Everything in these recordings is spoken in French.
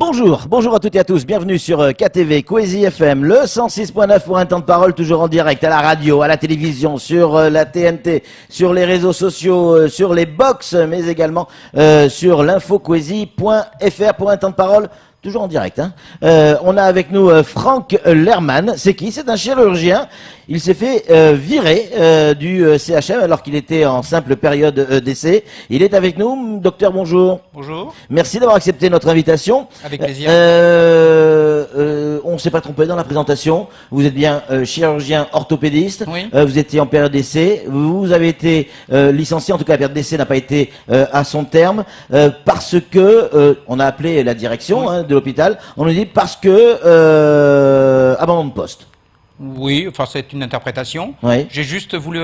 Bonjour à toutes et à tous, bienvenue sur KTV, Kwezi FM, le 106.9 pour un temps de parole, toujours en direct, à la radio, à la télévision, sur la TNT, sur les réseaux sociaux, sur les box, mais également sur l'infokwezi.fr pour un temps de parole. Toujours en direct. Hein. On a avec nous Franck Lerman. C'est qui? C'est un chirurgien. Il s'est fait virer du CHM alors qu'il était en simple période d'essai. Il est avec nous. Docteur, bonjour. Bonjour. Merci d'avoir accepté notre invitation. Avec plaisir. On ne s'est pas trompé dans la présentation. Vous êtes bien chirurgien orthopédiste. Oui. Vous étiez en période d'essai. Vous avez été licencié. En tout cas, la période d'essai n'a pas été à son terme parce que on a appelé la direction. Oui. De l'hôpital, on nous dit parce que abandon de poste. Oui, enfin c'est une interprétation. Oui. J'ai juste voulu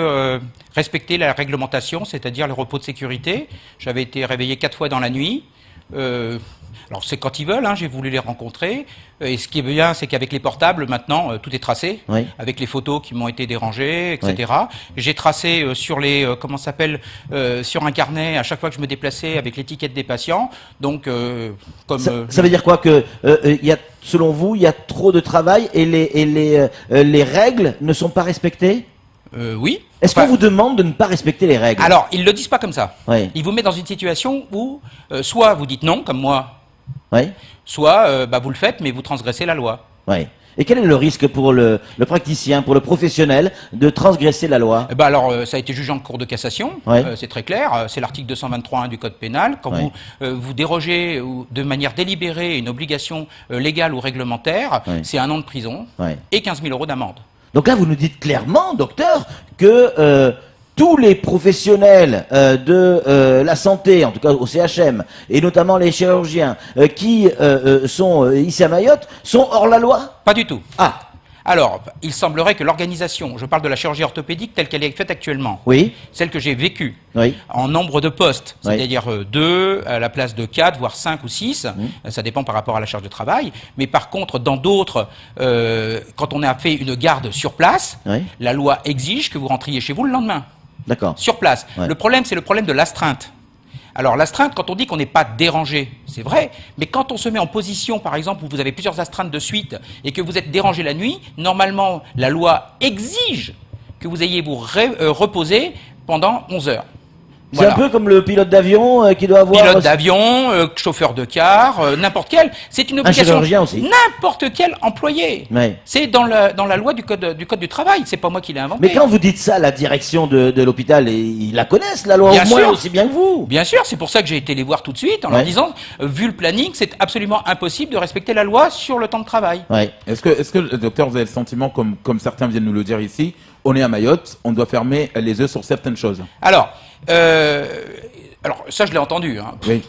respecter la réglementation, c'est-à-dire le repos de sécurité. J'avais été réveillé 4 fois dans la nuit. Alors c'est quand ils veulent, hein, j'ai voulu les rencontrer. Et ce qui est bien, c'est qu'avec les portables, maintenant, tout est tracé, oui. Avec les photos qui m'ont été dérangées, etc. Oui. J'ai tracé sur les, comment ça s'appelle, sur un carnet à chaque fois que je me déplaçais avec l'étiquette des patients. Donc, comme ça veut dire quoi que y a, selon vous, il y a trop de travail et les règles ne sont pas respectées? Oui. Est-ce qu'on vous demande de ne pas respecter les règles? Alors, ils le disent pas comme ça. Oui. Ils vous mettent dans une situation où soit vous dites non, comme moi. Oui. Soit vous le faites, mais vous transgressez la loi. Oui. Et quel est le risque pour le praticien, pour le professionnel, de transgresser la loi? Alors, ça a été jugé en cour de cassation, oui. C'est très clair. C'est l'article 223.1 du Code pénal. Quand oui. vous dérogez de manière délibérée une obligation légale ou réglementaire, oui. C'est 1 an de prison oui. Et 15 000 € d'amende. Donc là, vous nous dites clairement, docteur, que tous les professionnels de la santé, en tout cas au CHM, et notamment les chirurgiens qui sont ici à Mayotte, sont hors la loi? Pas du tout. Ah. Alors, il semblerait que l'organisation, je parle de la chirurgie orthopédique telle qu'elle est faite actuellement, oui. Celle que j'ai vécue, oui. En nombre de postes, oui. c'est-à-dire 2 à la place de 4, voire 5 ou 6, ça dépend par rapport à la charge de travail, mais par contre, dans d'autres, quand on a fait une garde sur place, oui. La loi exige que vous rentriez chez vous le lendemain. D'accord. Sur place. Ouais. Le problème, c'est le problème de l'astreinte. Alors l'astreinte, quand on dit qu'on n'est pas dérangé, c'est vrai, mais quand on se met en position, par exemple, où vous avez plusieurs astreintes de suite et que vous êtes dérangé la nuit, normalement, la loi exige que vous ayez vous reposer pendant 11 heures. C'est voilà. Un peu comme le pilote d'avion qui doit avoir... Pilote d'avion, chauffeur de car, n'importe quel. C'est une obligation. Un chirurgien aussi. N'importe quel employé. Oui. C'est dans la loi du code du travail. C'est pas moi qui l'ai inventé. Mais quand vous dites ça, la direction de l'hôpital, ils la connaissent, la loi, bien au moins sûr. Aussi bien que vous. Bien sûr, c'est pour ça que j'ai été les voir tout de suite en leur disant, vu le planning, c'est absolument impossible de respecter la loi sur le temps de travail. Oui. Est-ce que, docteur, vous avez le sentiment, comme certains viennent nous le dire ici, on est à Mayotte, on doit fermer les yeux sur certaines choses? Alors ça, je l'ai entendu. Hein. Oui.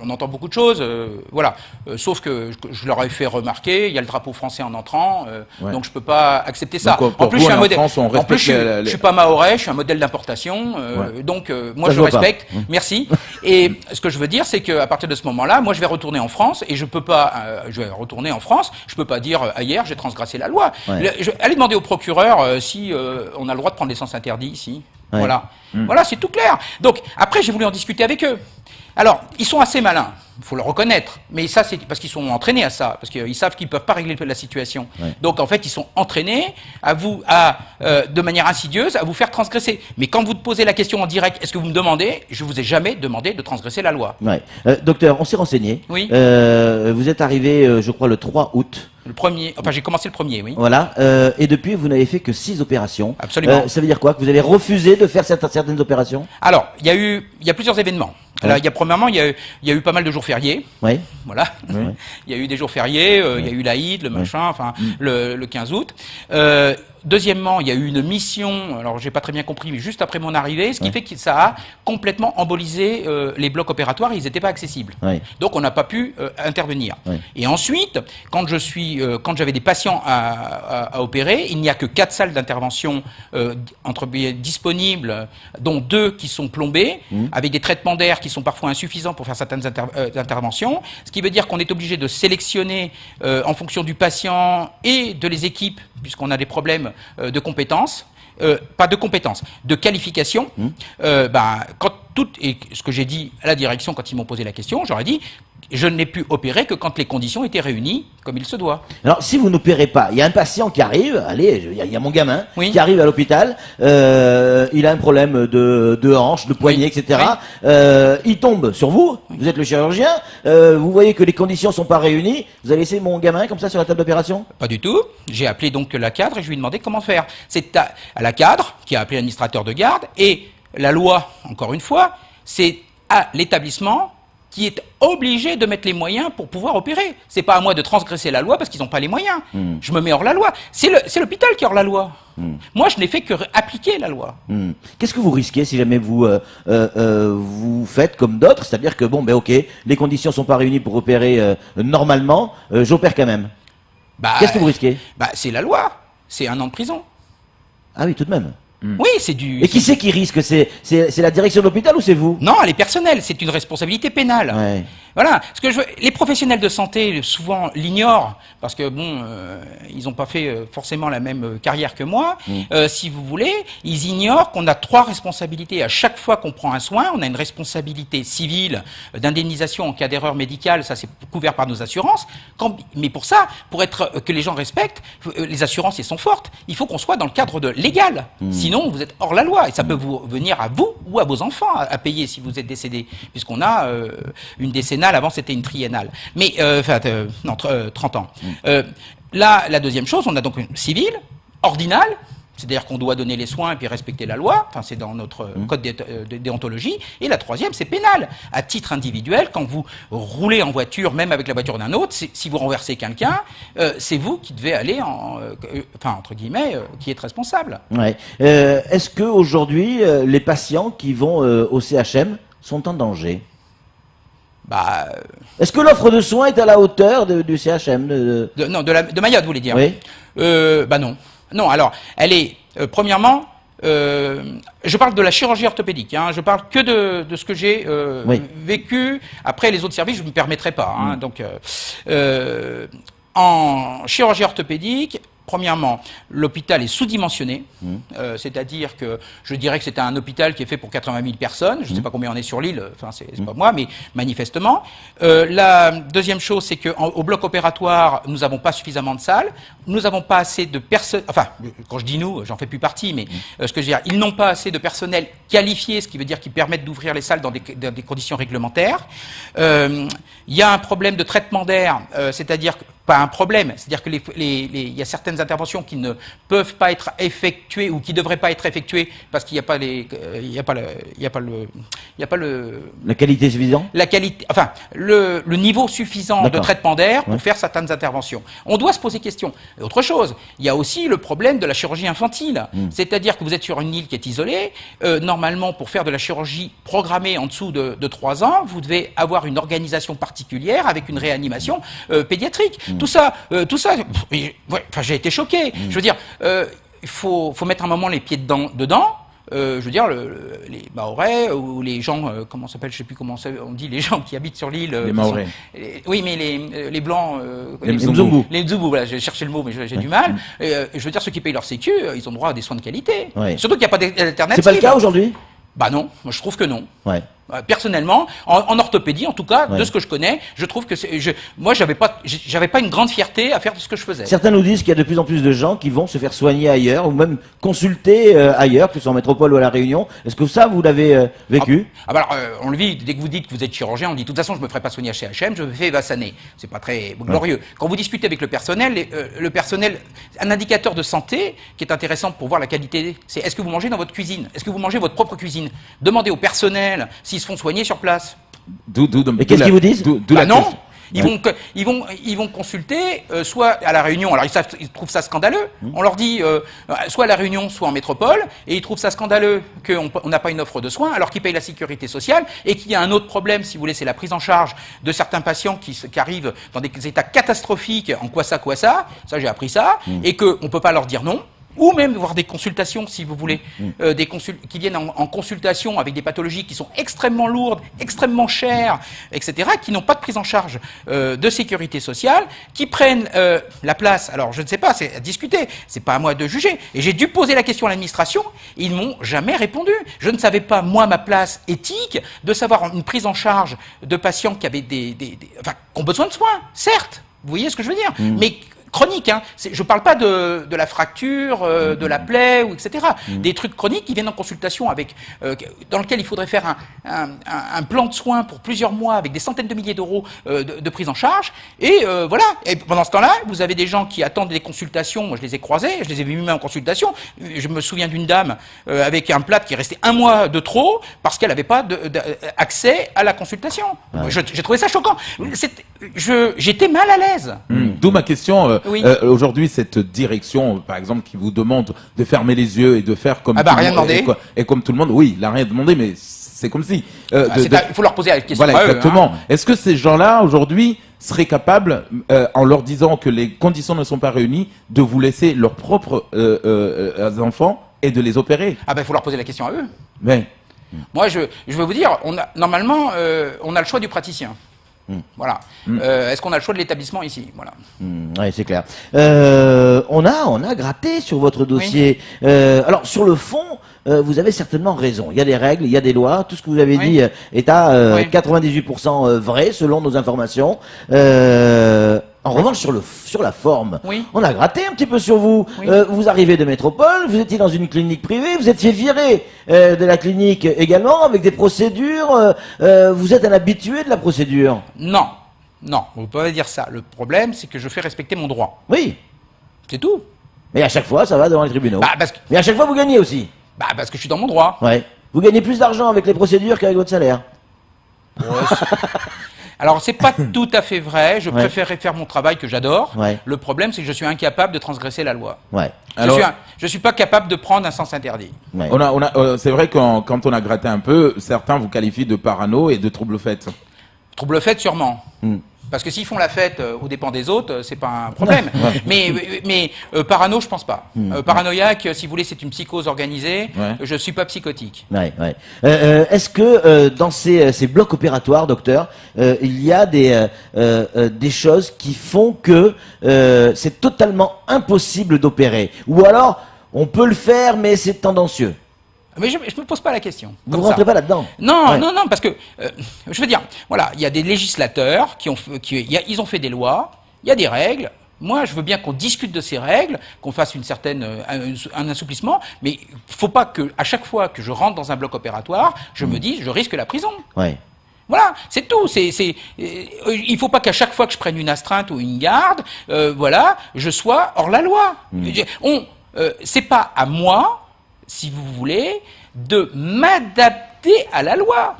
On entend beaucoup de choses, voilà. Sauf que je leur ai fait remarquer, il y a le drapeau français en entrant, donc je peux pas accepter ça. Donc, en plus, je suis un modèle. France, en plus, je suis pas mahorais, je suis un modèle d'importation, donc moi je respecte. Merci. Et ce que je veux dire, c'est qu'à partir de ce moment-là, moi je vais retourner en France et je peux pas. Je vais retourner en France. Je peux pas dire hier j'ai transgressé la loi. Allez demander au procureur si on a le droit de prendre l'essence interdite ici. Ouais. Voilà, voilà, c'est tout clair. Donc après, j'ai voulu en discuter avec eux. Alors, ils sont assez malins, il faut le reconnaître. Mais ça, c'est parce qu'ils sont entraînés à ça, parce qu'ils savent qu'ils ne peuvent pas régler la situation. Ouais. Donc en fait, ils sont entraînés de manière insidieuse à vous faire transgresser. Mais quand vous posez la question en direct, est-ce que vous me demandez? Je vous ai jamais demandé de transgresser la loi. Ouais. Docteur, on s'est renseigné. Oui. Vous êtes arrivé, je crois, le 3 août. Le premier, enfin j'ai commencé le 1er, oui. Voilà, et depuis vous n'avez fait que 6 opérations. Absolument. Ça veut dire quoi? Que vous avez refusé de faire certaines opérations? Alors, il y a plusieurs événements. Alors, premièrement, il y a eu pas mal de jours fériés. Oui. Voilà. Oui. Il y a eu des jours fériés, il y a eu l'Aïd, le machin, enfin, le 15 août. Deuxièmement, il y a eu une mission, alors j'ai pas très bien compris, mais juste après mon arrivée, ce qui fait que ça a complètement embolisé les blocs opératoires, ils n'étaient pas accessibles. Oui. Donc on n'a pas pu intervenir. Oui. Et ensuite, quand j'avais des patients à opérer, il n'y a que 4 salles d'intervention disponibles, dont 2 qui sont plombées, avec des traitements d'air qui sont parfois insuffisants pour faire certaines interventions, ce qui veut dire qu'on est obligé de sélectionner en fonction du patient et de les équipes, puisqu'on a des problèmes de compétences, pas de compétences, de qualification. Quand et ce que j'ai dit à la direction quand ils m'ont posé la question, j'aurais dit, je n'ai pu opérer que quand les conditions étaient réunies comme il se doit. Alors, si vous n'opérez pas, il y a un patient qui arrive, allez, il y a mon gamin, oui. qui arrive à l'hôpital, il a un problème de hanche, de poignet, oui. etc. Oui. Il tombe sur vous, vous êtes le chirurgien, vous voyez que les conditions sont pas réunies, vous allez laisser mon gamin comme ça sur la table d'opération? Pas du tout. J'ai appelé donc la cadre et je lui ai demandé comment faire. C'est à la cadre qui a appelé l'administrateur de garde, et la loi, encore une fois, c'est à l'établissement qui est obligé de mettre les moyens pour pouvoir opérer. C'est pas à moi de transgresser la loi parce qu'ils n'ont pas les moyens. Je me mets hors la loi. C'est l'hôpital qui est hors la loi. Moi, je n'ai fait que appliquer la loi. Qu'est-ce que vous risquez si jamais vous vous faites comme d'autres, c'est-à-dire que bon, ben ok, les conditions sont pas réunies pour opérer normalement, j'opère quand même. Qu'est-ce que vous risquez? C'est la loi. C'est 1 an de prison. Ah oui, tout de même. Oui, c'est du... Et qui c'est qui risque? C'est la direction de l'hôpital ou c'est vous? Non, elle est personnelle, c'est une responsabilité pénale. Ouais. Voilà. Les professionnels de santé, souvent, l'ignorent, parce que, bon, ils n'ont pas fait forcément la même carrière que moi. Si vous voulez, ils ignorent qu'on a 3 responsabilités. À chaque fois qu'on prend un soin, on a une responsabilité civile d'indemnisation en cas d'erreur médicale, ça c'est couvert par nos assurances. Mais pour ça, pour être que les gens respectent, les assurances, elles sont fortes, il faut qu'on soit dans le cadre de légal. Sinon, vous êtes hors la loi, et ça peut vous venir à vous ou à vos enfants à payer si vous êtes décédé, puisqu'on a une décennale. Avant, c'était une triennale. Mais, 30 ans. Là, la deuxième chose, on a donc une civile, ordinale, c'est-à-dire qu'on doit donner les soins et puis respecter la loi, enfin, c'est dans notre code de déontologie. Et la troisième, c'est pénal. À titre individuel, quand vous roulez en voiture, même avec la voiture d'un autre, si vous renversez quelqu'un, c'est vous qui devez aller entre guillemets, qui êtes responsable. Ouais. Est-ce que aujourd'hui, les patients qui vont au CHM sont en danger? Est-ce que l'offre de soins est à la hauteur du CHM de Mayotte, vous voulez dire? Oui. Non. Non, alors, elle est, premièrement, je parle de la chirurgie orthopédique, hein, je parle que de ce que j'ai vécu. Après, les autres services, je ne me permettrai pas. Hein, donc, en chirurgie orthopédique, premièrement, l'hôpital est sous-dimensionné, c'est-à-dire que je dirais que c'est un hôpital qui est fait pour 80 000 personnes, je ne sais pas combien on est sur l'île, enfin c'est pas moi, mais manifestement. La deuxième chose, c'est qu'au bloc opératoire, nous n'avons pas suffisamment de salles, nous n'avons pas assez de personnes, enfin, quand je dis nous, j'en fais plus partie, mais ce que je veux dire, ils n'ont pas assez de personnel qualifié, ce qui veut dire qu'ils permettent d'ouvrir les salles dans des conditions réglementaires. Il y a un problème de traitement d'air, c'est-à-dire pas un problème, c'est-à-dire que il y a certaines interventions qui ne peuvent pas être effectuées ou qui ne devraient pas être effectuées parce qu'il n'y a pas la qualité suffisante, le niveau suffisant de traitement d'air pour faire certaines interventions. On doit se poser question. Et autre chose, il y a aussi le problème de la chirurgie infantile, c'est-à-dire que vous êtes sur une île qui est isolée. Normalement, pour faire de la chirurgie programmée en dessous de 3 ans, vous devez avoir une organisation particulière avec une réanimation pédiatrique. Tout ça, j'ai été choqué. Je veux dire, il faut mettre un moment les pieds dedans. Je veux dire, les Mahorais ou les gens, comment s'appelle, je sais plus comment on dit, les gens qui habitent sur l'île. Les Mahorais. Oui, mais les Blancs. Les Mzungu. Les Mzungu, voilà, j'ai cherché le mot, mais j'ai du mal. Je veux dire, ceux qui payent leur sécu, ils ont droit à des soins de qualité. Surtout qu'il n'y a pas d'alternative. C'est pas le cas aujourd'hui? Non, moi je trouve que non. Ouais. Personnellement, en orthopédie, en tout cas, de ce que je connais, je trouve que moi, j'avais pas une grande fierté à faire de ce que je faisais. Certains nous disent qu'il y a de plus en plus de gens qui vont se faire soigner ailleurs ou même consulter ailleurs, que ce soit en métropole ou à La Réunion. Est-ce que ça, vous l'avez vécu? On le vit. Dès que vous dites que vous êtes chirurgien, on dit de toute façon, je me ferai pas soigner à CHM, je me fais Vassaner. C'est pas très glorieux. Quand vous discutez avec le personnel, un indicateur de santé qui est intéressant pour voir la qualité, c'est est-ce que vous mangez dans votre cuisine? Est-ce que vous mangez votre propre cuisine? Demandez au personnel s'ils se font soigner sur place. Et qu'est-ce qu'ils vous disent? Non. Ils vont consulter, soit à La Réunion, alors ils trouvent ça scandaleux, on leur dit soit à La Réunion, soit en métropole, et ils trouvent ça scandaleux qu'on n'a pas une offre de soins, alors qu'ils payent la sécurité sociale, et qu'il y a un autre problème, si vous voulez, c'est la prise en charge de certains patients qui arrivent dans des états catastrophiques, en quoi ça, ça j'ai appris ça, et qu'on ne peut pas leur dire non. ou même voir des consultations, si vous voulez, qui viennent en consultation avec des pathologies qui sont extrêmement lourdes, extrêmement chères, etc., qui n'ont pas de prise en charge de sécurité sociale, qui prennent la place. Alors, je ne sais pas, c'est à discuter, c'est pas à moi de juger. Et j'ai dû poser la question à l'administration, ils m'ont jamais répondu. Je ne savais pas, moi, ma place éthique, de savoir une prise en charge de patients qui avaient qui ont besoin de soins, certes. Vous voyez ce que je veux dire? Mais chronique, hein. Je ne parle pas de la fracture, de la plaie, etc. Des trucs chroniques qui viennent en consultation dans lequel il faudrait faire un plan de soins pour plusieurs mois avec des centaines de milliers d'euros de prise en charge. Et voilà. Et pendant ce temps-là, vous avez des gens qui attendent des consultations. Moi, je les ai croisés, je les ai vus même en consultation. Je me souviens d'une dame avec un plâtre qui est resté 1 mois de trop parce qu'elle n'avait pas accès à la consultation. Ouais. J'ai trouvé ça choquant. J'étais mal à l'aise. D'où ma question. Oui. Aujourd'hui, cette direction, par exemple, qui vous demande de fermer les yeux et de faire comme rien demandé. Et comme tout le monde, oui, il n'a rien demandé, mais c'est comme si. Il faut leur poser la question. Voilà, exactement. Est-ce que ces gens-là, aujourd'hui, seraient capables, en leur disant que les conditions ne sont pas réunies, de vous laisser leurs propres enfants et de les opérer? Il faut leur poser la question à eux. Mais... Moi, je vais vous dire, normalement, on a le choix du praticien. Voilà. Est-ce qu'on a le choix de l'établissement ici? Voilà. Oui, c'est clair. On a gratté sur votre dossier. Oui. Alors, sur le fond, vous avez certainement raison. Il y a des règles, il y a des lois. Tout ce que vous avez dit est à 98% vrai, selon nos informations. En revanche, sur la forme, on a gratté un petit peu sur vous. Vous arrivez de métropole, vous étiez dans une clinique privée, vous étiez viré de la clinique également, avec des procédures. Vous êtes un habitué de la procédure? Non, vous ne pouvez pas dire ça. Le problème, c'est que je fais respecter mon droit. Oui. C'est tout. Mais à chaque fois, ça va devant les tribunaux. Parce que... Mais à chaque fois, vous gagnez aussi. Parce que je suis dans mon droit. Ouais. Vous gagnez plus d'argent avec les procédures qu'avec votre salaire. Alors, c'est pas tout à fait vrai. Je préférerais faire mon travail que j'adore. Ouais. Le problème, c'est que je suis incapable de transgresser la loi. Ouais. Je suis pas capable de prendre un sens interdit. Ouais. C'est vrai que quand on a gratté un peu, certains vous qualifient de parano et de trouble-fête. Trouble-fête, sûrement. Parce que s'ils font la fête aux dépens des autres, c'est pas un problème. mais parano, je pense pas. Paranoïaque, si vous voulez, c'est une psychose organisée. Je suis pas psychotique. Est-ce que dans ces blocs opératoires, docteur, il y a des choses qui font que c'est totalement impossible d'opérer? Ou alors, on peut le faire, mais c'est tendancieux? Mais je me pose pas la question. Vous rentrez pas là-dedans? Non, non, parce que je veux dire, voilà, il y a des législateurs ils ont fait des lois, il y a des règles. Moi, je veux bien qu'on discute de ces règles, qu'on fasse un assouplissement, mais il faut pas que à chaque fois que je rentre dans un bloc opératoire, je me dise, je risque la prison. Ouais. Voilà, c'est tout. Il faut pas qu'à chaque fois que je prenne une astreinte ou une garde, je sois hors la loi. C'est pas à moi, si vous voulez, de m'adapter à la loi.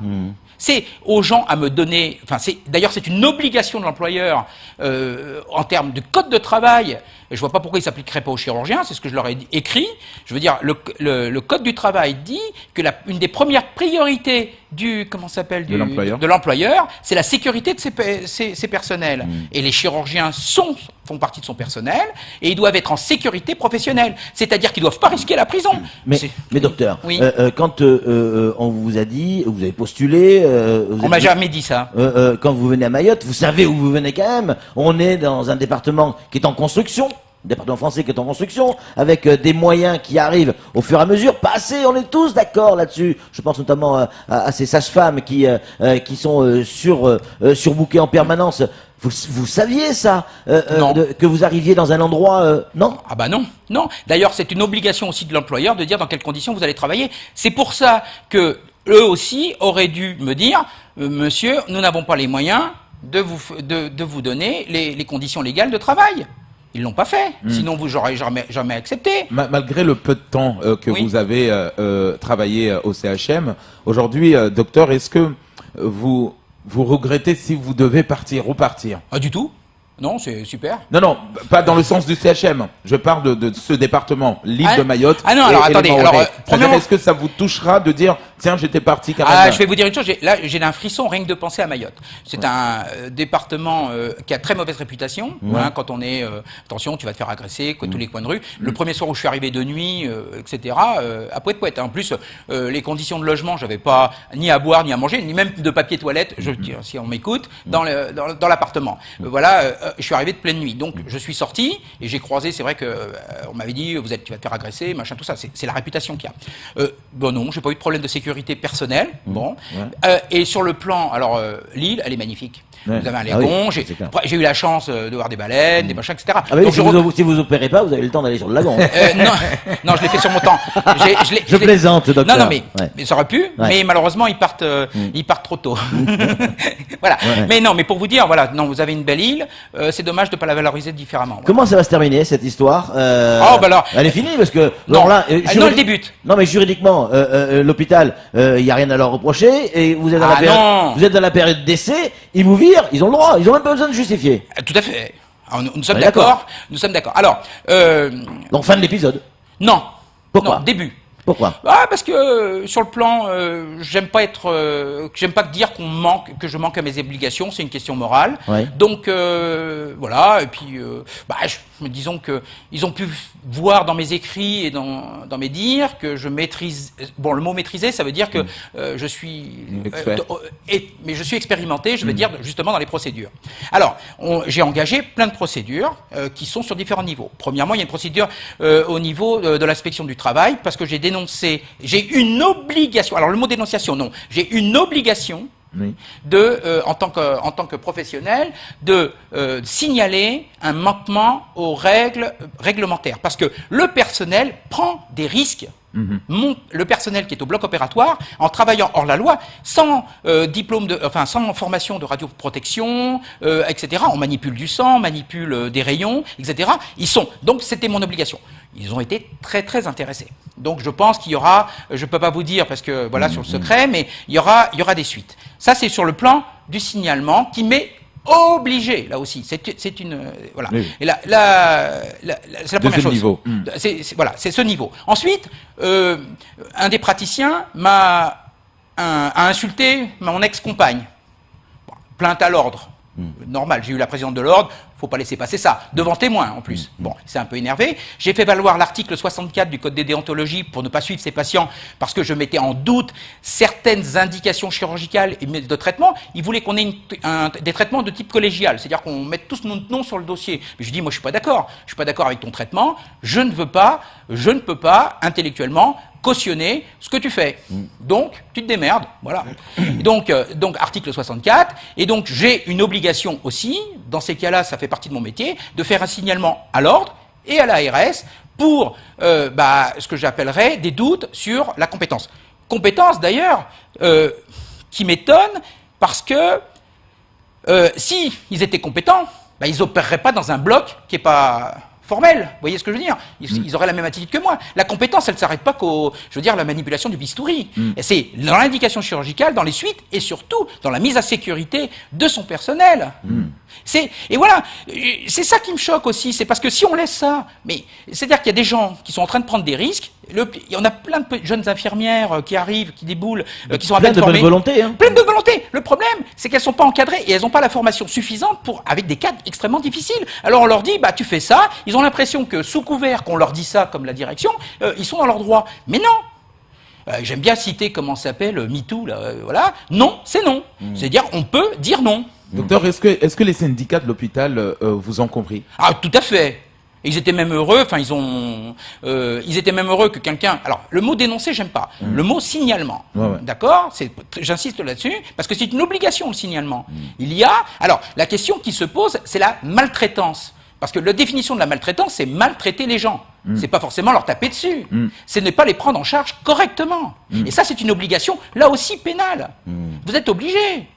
C'est aux gens à me donner... D'ailleurs, c'est une obligation de l'employeur en termes de code de travail. Je vois pas pourquoi il s'appliquerait pas aux chirurgiens, c'est ce que je leur ai écrit. Je veux dire, le code du travail dit que une des premières priorités de l'employeur, c'est la sécurité de ses personnels. Et les chirurgiens font partie de son personnel et ils doivent être en sécurité professionnelle. C'est-à-dire qu'ils doivent pas risquer la prison. Mais docteur, quand on vous a dit, vous avez postulé... on m'a jamais dit ça. Quand vous venez à Mayotte, vous savez où vous venez quand même. On est dans un département qui est en construction. Département français qui est en construction, avec des moyens qui arrivent au fur et à mesure, pas assez, on est tous d'accord là-dessus. Je pense notamment à ces sages-femmes qui sont surbookées en permanence. Vous saviez ça que vous arriviez dans un endroit non? Ah bah non. D'ailleurs, c'est une obligation aussi de l'employeur de dire dans quelles conditions vous allez travailler. C'est pour ça que eux aussi auraient dû me dire, monsieur, nous n'avons pas les moyens de vous donner les conditions légales de travail. Ils l'ont pas fait, sinon vous j'aurais jamais accepté. Malgré le peu de temps que vous avez travaillé au CHM, aujourd'hui, docteur, est-ce que vous regrettez si vous devez repartir? Pas du tout. Non, c'est super. Non, pas dans le sens du CHM. Je parle de ce département, l'île de Mayotte. Ah non, alors attendez. Premièrement, est-ce que ça vous touchera de dire tiens, j'étais parti carrément. Ah, je vais vous dire une chose, j'ai un frisson rien que de penser à Mayotte. C'est un département qui a très mauvaise réputation. Hein, quand on est, attention, tu vas te faire agresser, tous les coins de rue. Le premier soir où je suis arrivé de nuit, etc., à Pouet-Pouet. En plus, les conditions de logement, j'avais pas ni à boire, ni à manger, ni même de papier toilette, si on m'écoute, dans l'appartement. Voilà, je suis arrivé de pleine nuit. Donc, je suis sorti et j'ai croisé, c'est vrai que on m'avait dit, tu vas te faire agresser, machin, tout ça. C'est la réputation qu'il y a. Bon, non, j'ai pas eu de problème de sécurité personnelle. Bon. Et sur le plan, alors, l'île, elle est magnifique. Vous avez un lagon, j'ai eu la chance de voir des baleines, des machins, etc. Ah oui, donc, si vous opérez pas, vous avez le temps d'aller sur le lagon. Non, je l'ai fait sur mon temps. Je plaisante, docteur. Non, mais ça aurait pu, mais malheureusement, ils partent trop tôt. Voilà. Mais non, mais pour vous dire, voilà, non, vous avez une belle île, c'est dommage de pas la valoriser différemment. Comment ça va se terminer, cette histoire? Elle est finie, parce que... Non, elle débute. Non, mais juridiquement, l'hôpital, il n'y a rien à leur reprocher, et vous êtes dans la période d'essai, ils vous virent, ils ont le droit, ils ont même pas besoin de justifier. Tout à fait. Alors, nous sommes d'accord. Nous sommes d'accord. Alors, donc fin de l'épisode. Non. Pourquoi? Non, début. Pourquoi? Parce que sur le plan, j'aime pas dire que je manque à mes obligations, c'est une question morale. Ouais. Donc voilà, et puis disons que ils ont pu voir dans mes écrits et dans mes dires que je maîtrise. Bon, le mot maîtriser, ça veut dire que je suis mais je suis expérimenté, je veux dire justement dans les procédures. Alors, j'ai engagé plein de procédures qui sont sur différents niveaux. Premièrement, il y a une procédure au niveau de l'inspection du travail parce que j'ai une obligation. Alors le mot dénonciation, non. J'ai une obligation en tant que professionnel de signaler un manquement aux règles réglementaires. Parce que le personnel prend des risques. Le personnel qui est au bloc opératoire, en travaillant hors la loi, sans sans formation de radioprotection, etc. On manipule du sang, on manipule des rayons, etc. Donc c'était mon obligation. Ils ont été très très intéressés. Donc je pense qu'il y aura, je peux pas vous dire parce que voilà sur le secret, mais il y aura des suites. Ça c'est sur le plan du signalement qui m'est obligé, là aussi. C'est une voilà. Oui. Et c'est la première chose. Niveau. C'est ce niveau. Ensuite, un des praticiens a insulté mon ex-compagne. Plainte à l'ordre. Normal, j'ai eu la présidente de l'ordre, faut pas laisser passer ça, devant témoin en plus. Bon, c'est un peu énervé. J'ai fait valoir l'article 64 du Code des déontologies pour ne pas suivre ces patients parce que je mettais en doute certaines indications chirurgicales et de traitement. Ils voulaient qu'on ait des traitements de type collégial, c'est-à-dire qu'on mette tous notre nom sur le dossier. Mais je dis, moi je suis pas d'accord. Je suis pas d'accord avec ton traitement. Je ne peux pas intellectuellement cautionner ce que tu fais. Donc, tu te démerdes, voilà. Donc, article 64, et donc j'ai une obligation aussi, dans ces cas-là, ça fait partie de mon métier, de faire un signalement à l'ordre et à l'ARS pour ce que j'appellerais des doutes sur la compétence. Compétence, d'ailleurs, qui m'étonne, parce que si ils étaient compétents, ils opéreraient pas dans un bloc qui est pas formel, vous voyez ce que je veux dire? Ils auraient la même attitude que moi. La compétence, elle ne s'arrête pas la manipulation du bistouri. Et c'est dans l'indication chirurgicale, dans les suites, et surtout dans la mise à sécurité de son personnel. Et voilà, c'est ça qui me choque aussi, c'est parce que si on laisse ça, c'est-à-dire qu'il y a des gens qui sont en train de prendre des risques, on a plein de jeunes infirmières qui arrivent, qui déboulent, qui sont à peine formées. Plein de bonne volonté. Hein. Plein de bonne volonté. Le problème, c'est qu'elles ne sont pas encadrées et elles n'ont pas la formation suffisante avec des cas extrêmement difficiles. Alors on leur dit, tu fais ça, ils ont l'impression que sous couvert qu'on leur dit ça comme la direction, ils sont dans leurs droits. Mais non. J'aime bien citer comment s'appelle MeToo, là, voilà. Non, c'est non. C'est-à-dire, on peut dire non. Docteur, est-ce que les syndicats de l'hôpital vous ont compris? Ah, tout à fait. Ils étaient même heureux, ils étaient même heureux que quelqu'un... Alors, le mot dénoncer, j'aime pas. Le mot signalement, d'accord? J'insiste là-dessus, parce que c'est une obligation, le signalement. Alors, la question qui se pose, c'est la maltraitance. Parce que la définition de la maltraitance, c'est maltraiter les gens. C'est pas forcément leur taper dessus. Ce n'est pas les prendre en charge correctement. Et ça, c'est une obligation, là aussi, pénale. Vous êtes obligé.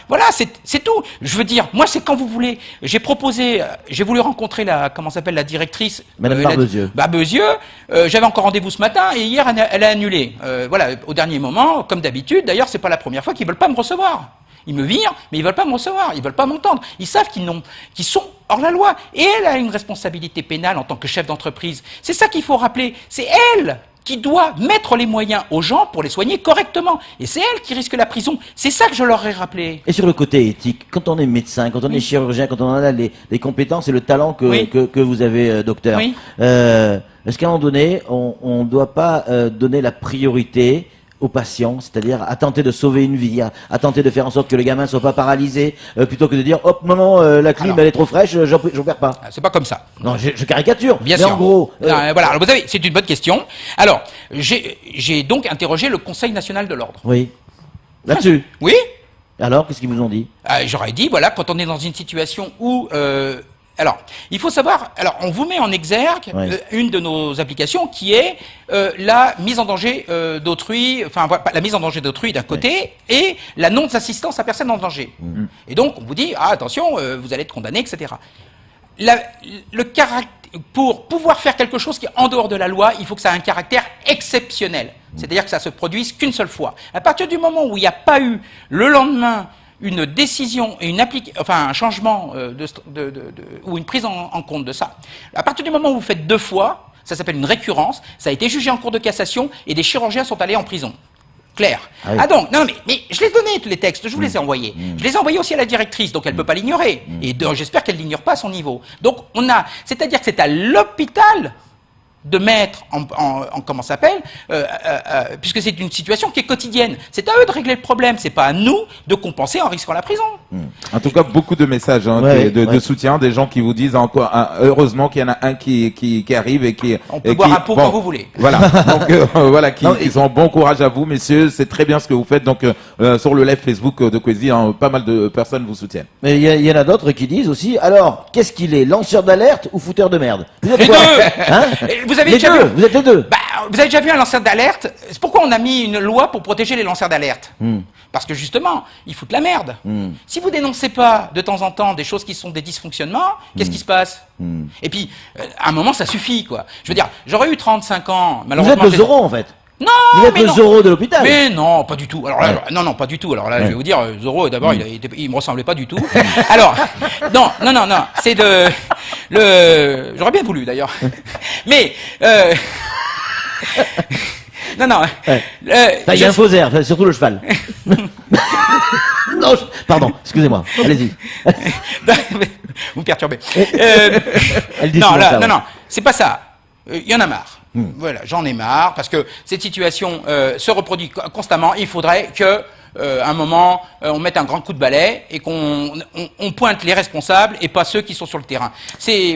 Voilà, c'est tout. Je veux dire, moi, c'est quand vous voulez. J'ai voulu rencontrer la directrice. Madame Barbezieux. Barbezieux. J'avais encore rendez-vous ce matin et hier, elle a annulé. Voilà, au dernier moment, comme d'habitude. D'ailleurs, c'est pas la première fois qu'ils veulent pas me recevoir. Ils me virent, mais ils veulent pas me recevoir, ils veulent pas m'entendre. Ils savent qu'ils sont hors la loi. Et elle a une responsabilité pénale en tant que chef d'entreprise. C'est ça qu'il faut rappeler. C'est elle qui doit mettre les moyens aux gens pour les soigner correctement. Et c'est elle qui risque la prison. C'est ça que je leur ai rappelé. Et sur le côté éthique, quand on est médecin, quand on est chirurgien, quand on a les compétences et le talent que vous avez, docteur, est-ce qu'à un moment donné, on ne doit pas donner la priorité aux patients, c'est-à-dire à tenter de sauver une vie, à tenter de faire en sorte que les gamins ne soient pas paralysés, plutôt que de dire hop, maman, la clim elle est trop fraîche, j'opère pas. C'est pas comme ça. Non, je caricature. Bien mais sûr. En gros, voilà. Alors vous savez, c'est une bonne question. Alors, j'ai donc interrogé le Conseil national de l'ordre. Oui. Là-dessus. Oui. Alors, qu'est-ce qu'ils vous ont dit? J'aurais dit, voilà, quand on est dans une situation où alors, il faut savoir, alors on vous met en exergue une de nos applications qui est la mise en danger d'autrui, enfin la mise en danger d'autrui d'un côté et la non-assistance à personne en danger. Et donc on vous dit, ah, attention, vous allez être condamné, etc. Pour pouvoir faire quelque chose qui est en dehors de la loi, il faut que ça ait un caractère exceptionnel. C'est-à-dire que ça se produise qu'une seule fois. À partir du moment où il n'y a pas eu le lendemain une décision et un changement ou une prise en compte de ça. À partir du moment où vous faites 2 fois, ça s'appelle une récurrence, ça a été jugé en cour de cassation et des chirurgiens sont allés en prison. Clair. Ah donc, non mais je les ai donnés tous les textes, je vous les ai envoyés. Je les ai envoyés aussi à la directrice, donc elle ne peut pas l'ignorer. Et j'espère qu'elle l'ignore pas à son niveau. Donc c'est-à-dire que c'est à l'hôpital de mettre comment ça s'appelle, puisque c'est une situation qui est quotidienne. C'est à eux de régler le problème, c'est pas à nous de compenser en risquant la prison. En tout cas, beaucoup de messages de soutien, des gens qui vous disent encore, heureusement qu'il y en a un qui arrive et qui... On peut boire un pot quand vous voulez. Voilà, donc voilà, qui ont bon courage à vous, messieurs, c'est très bien ce que vous faites. Donc sur le live Facebook de Kwesi, pas mal de personnes vous soutiennent. Mais il y en a d'autres qui disent aussi, alors, qu'est-ce qu'il est, lanceur d'alerte ou fouteur de merde? Vous êtes quoi, hein? Vous avez déjà vu, vous êtes les deux. Vous avez déjà vu un lanceur d'alerte? C'est pourquoi on a mis une loi pour protéger les lanceurs d'alerte. Parce que justement, ils foutent la merde. Si vous dénoncez pas de temps en temps des choses qui sont des dysfonctionnements, qu'est-ce qui se passe? Et puis, à un moment, ça suffit, quoi. Je veux dire, j'aurais eu 35 ans, malheureusement... Vous êtes le Zorro, en fait. Non, vous êtes le Zorro de l'hôpital. Mais non, pas du tout. Alors là, non, pas du tout. Alors là, je vais vous dire, Zorro, d'abord, il me ressemblait pas du tout. Alors, non, c'est j'aurais bien voulu, d'ailleurs. Mais, non. Il y a un faux air, surtout le cheval. Non, pardon, excusez-moi. Allez-y. Vous me perturbez. Elle dit non, ça, non, c'est pas ça. Il y en a marre. Voilà, j'en ai marre parce que cette situation se reproduit constamment. Il faudrait que, à un moment, on mette un grand coup de balai et qu'on pointe les responsables et pas ceux qui sont sur le terrain.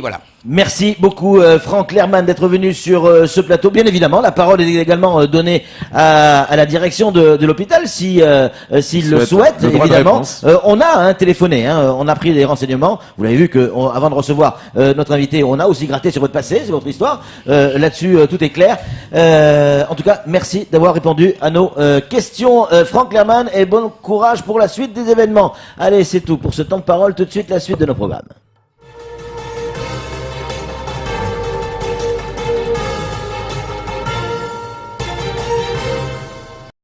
Voilà. Merci beaucoup Franck Lerman d'être venu sur ce plateau. Bien évidemment, la parole est également donnée à la direction de l'hôpital s'il le souhaite. Évidemment, on a téléphoné, on a pris des renseignements. Vous l'avez vu que avant de recevoir notre invité, on a aussi gratté sur votre passé, c'est votre histoire. Là-dessus, tout est clair. En tout cas, merci d'avoir répondu à nos questions, Franck Lerman, et bon courage pour la suite des événements. Allez, c'est tout pour ce temps de parole. Tout de suite, la suite de nos programmes.